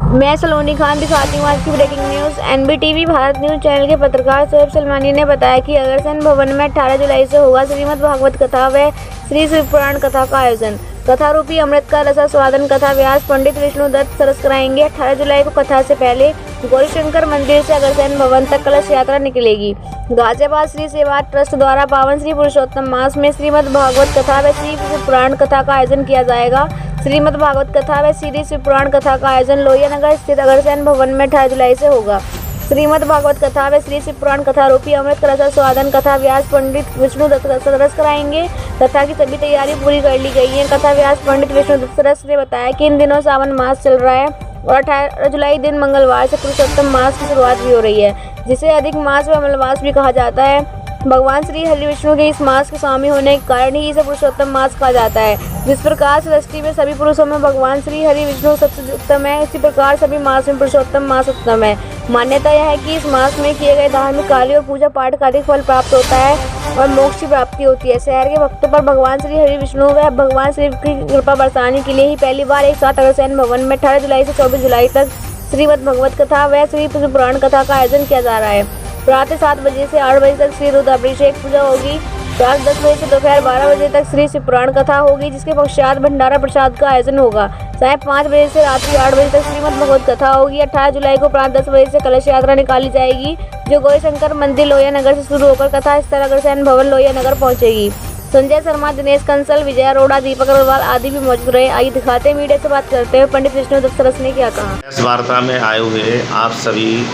मैं सलोनी खान दिखाती हूँ आज की breaking news. NBTV Bharat news channel के पत्रकार शोएब सलमानी ने बताया कि अग्रसेन भवन में 18 जुलाई से होगा श्रीमद् भागवत कथा व श्री शिव पुराण कथा का आयोजन। कथा रूपी अमृत का रसास्वादन कथा व्यास पंडित विष्णुदत्त सरस कराएंगे। 18 जुलाई को कथा से पहले गौरीशंकर मंदिर से अग्रसेन भवन तक कलश यात्रा निकलेगी। गाजियाबाद श्री सेवा ट्रस्ट द्वारा पावन श्री पुरुषोत्तम मास में श्रीमद् भागवत कथा व श्री शिव पुराण कथा का आयोजन किया जाएगा। श्रीमद् भागवत कथा व श्री शिव पुराण कथा का आयोजन लोहिया नगर स्थित अग्रसेन भवन में 18 जुलाई से होगा। श्रीमद् भागवत कथा व श्री शिव पुराण कथा रूपी अमृत का रसास्वादन कथा व्यास पंडित विष्णुदत्त सरस कराएंगे। कथा की सभी तैयारी पूरी कर ली गई है। कथा व्यास पंडित विष्णुदत्त सरस ने बताया कि इन दिनों सावन मास चल रहा है और 18 जुलाई दिन मंगलवार से पुरुषोत्तम मास की शुरुआत भी हो रही है, जिसे अधिक मास व अमलवास भी कहा जाता है। भगवान श्री हरि विष्णु के इस मास के स्वामी होने के कारण ही इसे पुरुषोत्तम मास कहा जाता है। जिस प्रकार सृष्टि में सभी पुरुषों में भगवान श्री हरि विष्णु सबसे उत्तम है, इसी प्रकार सभी मास में पुरुषोत्तम मास उत्तम है। मान्यता यह है कि इस मास में किए गए धार्मिक कार्यों और पूजा पाठ का अधिक फल प्राप्त होता है और मोक्ष की प्राप्ति होती है। शहर के भक्तों पर भगवान श्री हरि विष्णु व भगवान शिव की कृपा बरसाने के लिए ही पहली बार एक साथ अग्रसेन भवन में 18 जुलाई से 24 जुलाई तक श्रीमद् भागवत कथा व श्री शिव पुराण कथा का आयोजन किया जा रहा है। प्रातः 7 बजे से 8 बजे तक श्री रुद्राभिषेक पूजा होगी। रात 10 बजे से दोपहर 12 बजे तक श्री शिव पुराण कथा होगी, जिसके पश्चात भंडारा प्रसाद का आयोजन होगा। साय 5 बजे से रात्रि 8 बजे तक श्रीमद् भागवत कथा होगी। 18 जुलाई को प्रातः 10 बजे से कलश यात्रा निकाली जाएगी, जो गौरीशंकर मंदिर लोहिया नगर से शुरू होकर कथा स्थल अग्रसेन भवन लोहिया नगर पहुंचेगी। संजय शर्मा, दिनेश कंसल, विजय अरोड़ा, दीपक अग्रवाल आदि भी मौजूद रहे। आइए दिखाते हैं मीडिया से बात करते हुए पंडित विष्णुदत्त सरस ने क्या कहा। इस वार्ता में आए हुए आप सभी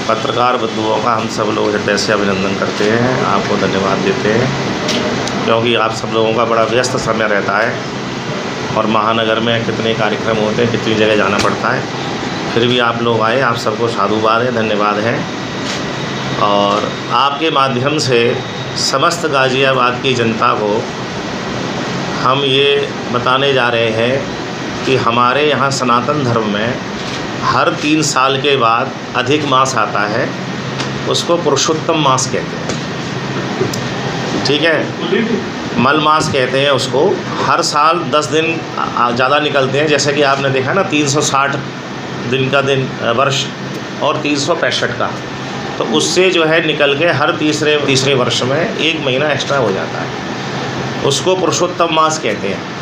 पत्रकार बंधुओं का हम सब लोग हृदय से अभिनंदन करते हैं, आपको धन्यवाद देते हैं, क्योंकि आप सब लोगों का बड़ा व्यस्त समय रहता है और महानगर में कितने कार्यक्रम होते हैं, कितनी जगह जाना पड़ता है, फिर भी आप लोग आए, आप सबको साधुवाद है, धन्यवाद है। और आपके माध्यम से समस्त गाजियाबाद की जनता को हम ये बताने जा रहे हैं कि हमारे यहाँ सनातन धर्म में हर 3 साल के बाद अधिक मास आता है, उसको पुरुषोत्तम मास कहते हैं। ठीक है, मल मास कहते हैं उसको। हर साल 10 दिन ज़्यादा निकलते हैं, जैसे कि आपने देखा ना 360 दिन का वर्ष और 365 का, तो उससे जो है निकल के हर तीसरे वर्ष में 1 महीना एक्स्ट्रा हो जाता है, उसको पुरुषोत्तम मास कहते हैं।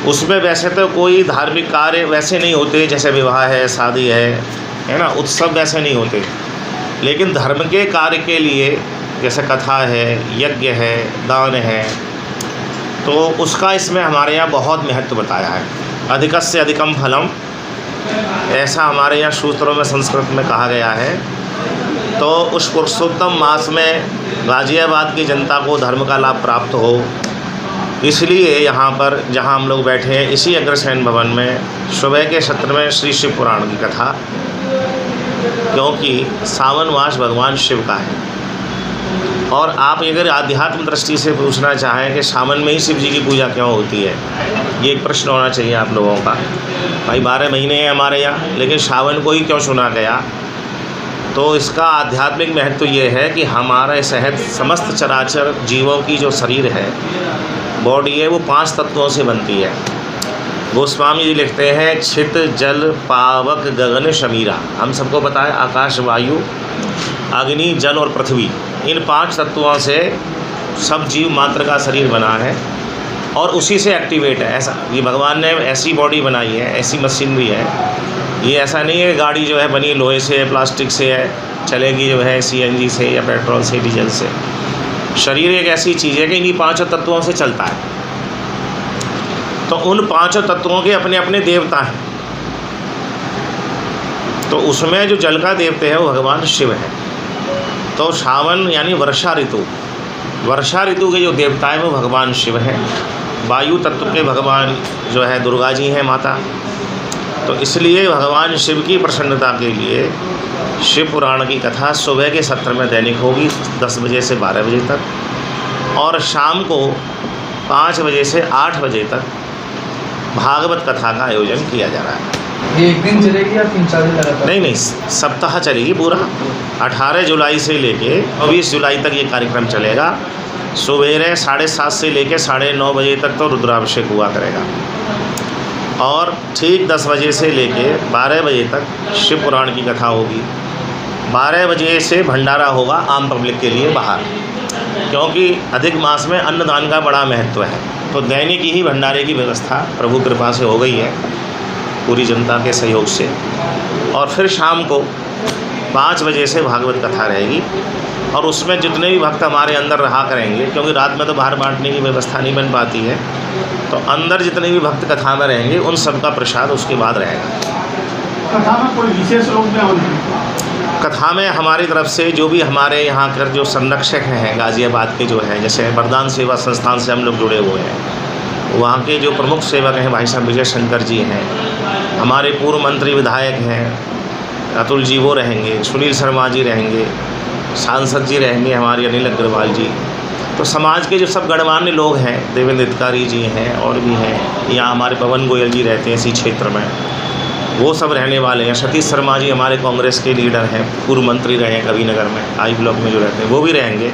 उसमें वैसे तो कोई धार्मिक कार्य वैसे नहीं होते, जैसे विवाह है, शादी है ना, उत्सव वैसे नहीं होते, लेकिन धर्म के कार्य के लिए जैसे कथा है, यज्ञ है, दान है, तो उसका इसमें हमारे यहाँ बहुत महत्व बताया है। अधिकस्य अधिकम फलम, ऐसा हमारे यहाँ सूत्रों में संस्कृत में कहा गया है। तो उस पुरुषोत्तम मास में गाजियाबाद की जनता को धर्म का लाभ प्राप्त हो, इसलिए यहाँ पर जहाँ हम लोग बैठे हैं इसी अग्रसेन भवन में सुबह के सत्र में श्री शिव पुराण की कथा, क्योंकि सावन मास भगवान शिव का है। और आप अगर आध्यात्म दृष्टि से पूछना चाहें कि सावन में ही शिव जी की पूजा क्यों होती है, ये एक प्रश्न होना चाहिए आप लोगों का। भाई 12 महीने हैं हमारे यहाँ, लेकिन सावन को ही क्यों चुना गया? तो इसका आध्यात्मिक महत्व ये है कि हमारे सहित समस्त चराचर जीवों की जो शरीर है, बॉडी है, वो 5 तत्वों से बनती है। गोस्वामी जी लिखते हैं छित जल पावक गगन शमीरा। हम सबको पता है आकाश, वायु, अग्नि, जल और पृथ्वी, इन 5 तत्वों से सब जीव मात्र का शरीर बना है और उसी से एक्टिवेट है। ऐसा ये भगवान ने ऐसी बॉडी बनाई है, ऐसी मशीनरी है। ये ऐसा नहीं है गाड़ी जो है बनी लोहे से, प्लास्टिक से है, चलेगी जो है CNG से या पेट्रोल से, डीजल से। शरीर एक ऐसी चीज़ है कि इन्हीं 5 तत्वों से चलता है। तो उन 5 तत्वों के अपने अपने देवता हैं। तो उसमें जो जल का देवता है वो भगवान शिव है। तो सावन यानी वर्षा ऋतु के जो देवता है वो भगवान शिव है। वायु तत्व के भगवान जो है दुर्गा जी हैं, माता। तो इसलिए भगवान शिव की प्रसन्नता के लिए शिव पुराण की कथा सुबह के सत्र में दैनिक होगी 10 बजे से 12 बजे तक, और शाम को 5 बजे से 8 बजे तक भागवत कथा का आयोजन किया जा रहा है। ये एक दिन चलेगी या 3-4 दिन लगातार? नहीं, सप्ताह चलेगी पूरा। 18 जुलाई से लेके 24 जुलाई तक ये कार्यक्रम चलेगा। सुबह 7:30 से लेके 9:30 बजे तक तो रुद्राभिषेक हुआ करेगा। और ठीक 10 बजे से लेके 12 बजे तक शिव पुराण की कथा होगी। 12 बजे से भंडारा होगा आम पब्लिक के लिए बाहर, क्योंकि अधिक मास में अन्नदान का बड़ा महत्व है। तो दैनिक ही भंडारे की व्यवस्था प्रभु कृपा से हो गई है पूरी जनता के सहयोग से। और फिर शाम को 5 बजे से भागवत कथा रहेगी, और उसमें जितने भी भक्त हमारे अंदर रहा करेंगे, क्योंकि रात में तो बाहर बांटने की व्यवस्था नहीं बन पाती है, तो अंदर जितने भी भक्त कथा में रहेंगे उन सब का प्रसाद उसके बाद रहेगा। कथा में कोई विशेष लोग में होंगे? कथा में हमारी तरफ से जो भी हमारे यहाँ कर जो संरक्षक हैं गाज़ियाबाद के जो हैं, जैसे वरदान सेवा संस्थान से हम लोग जुड़े हुए हैं, वहाँ के जो प्रमुख सेवक हैं भाई साहब विजय शंकर जी हैं, हमारे पूर्व मंत्री विधायक हैं अतुल जी वो रहेंगे, सुनील शर्मा जी रहेंगे, सांसद जी रहेंगे हमारे अनिल अग्रवाल जी। तो समाज के जो सब गणमान्य लोग हैं, देवेंद्र अधिकारी जी हैं और भी हैं, यहाँ हमारे पवन गोयल जी रहते हैं इसी क्षेत्र में, वो सब रहने वाले हैं। सतीश शर्मा जी हमारे कांग्रेस के लीडर हैं, पूर्व मंत्री रहे हैं कबीरनगर में, आई ब्लॉक में जो रहते हैं वो भी रहेंगे।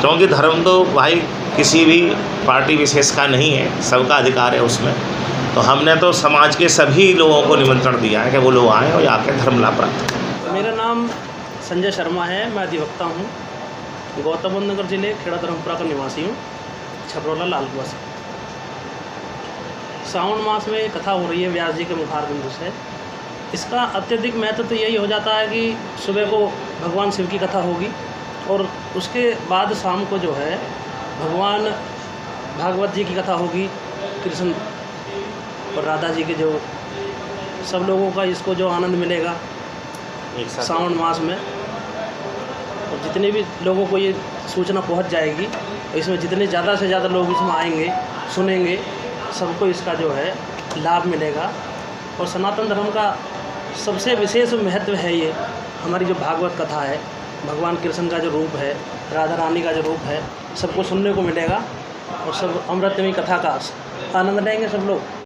क्योंकि धर्म तो भाई किसी भी पार्टी विशेष का नहीं है, सबका अधिकार है उसमें। तो हमने तो समाज के सभी लोगों को निमंत्रण दिया है कि वो लोग आएँ और आकर धर्म लाभ प्राप्त करें। मेरा नाम संजय शर्मा है, मैं अधिवक्ता हूँ। गौतम बुद्ध नगर जिले खेड़ा धर्मपुरा का निवासी हूँ, छपरौला लालकुआ से। सावन मास में कथा हो रही है व्यास जी के मुखार बिंदु से। इसका अत्यधिक महत्व तो यही हो जाता है कि सुबह को भगवान शिव की कथा होगी, और उसके बाद शाम को जो है भगवान भागवत जी की कथा होगी, कृष्ण और राधा जी के जो सब लोगों का इसको जो आनंद मिलेगा सावन मास में। और जितने भी लोगों को ये सूचना पहुंच जाएगी, इसमें जितने ज़्यादा से ज़्यादा लोग इसमें आएंगे, सुनेंगे, सबको इसका जो है लाभ मिलेगा। और सनातन धर्म का सबसे विशेष महत्व है ये हमारी जो भागवत कथा है, भगवान कृष्ण का जो रूप है, राधा रानी का जो रूप है, सबको सुनने को मिलेगा और सब अमृतमयी कथा का आनंद लेंगे सब लोग।